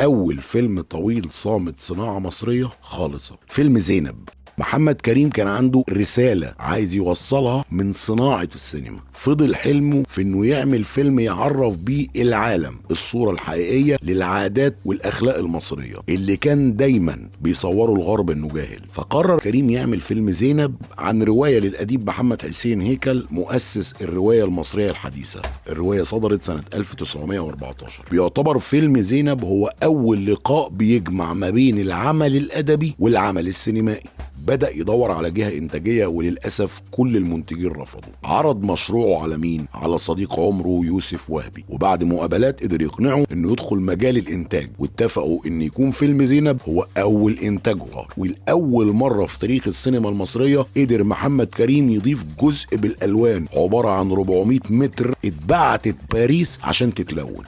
أول فيلم طويل صامت صناعة مصرية خالصة، فيلم زينب. محمد كريم كان عنده رسالة عايز يوصلها من صناعة السينما، فضل حلمه في انه يعمل فيلم يعرف بيه العالم الصورة الحقيقية للعادات والأخلاق المصرية اللي كان دايما بيصوروا الغرب انه جاهل. فقرر كريم يعمل فيلم زينب عن رواية للأديب محمد حسين هيكل، مؤسس الرواية المصرية الحديثة. الرواية صدرت سنة 1914. بيعتبر فيلم زينب هو أول لقاء بيجمع ما بين العمل الأدبي والعمل السينمائي. بدأ يدور على جهة إنتاجية، وللأسف كل المنتجين رفضوا. عرض مشروعه على مين؟ على صديق عمره يوسف وهبي، وبعد مقابلات قدر يقنعه إنه يدخل مجال الإنتاج، واتفقوا إن يكون فيلم زينب هو أول إنتاجه. والأول مرة في تاريخ السينما المصرية قدر محمد كريم يضيف جزء بالألوان، عبارة عن 400 متر اتبعتت باريس عشان تتلون.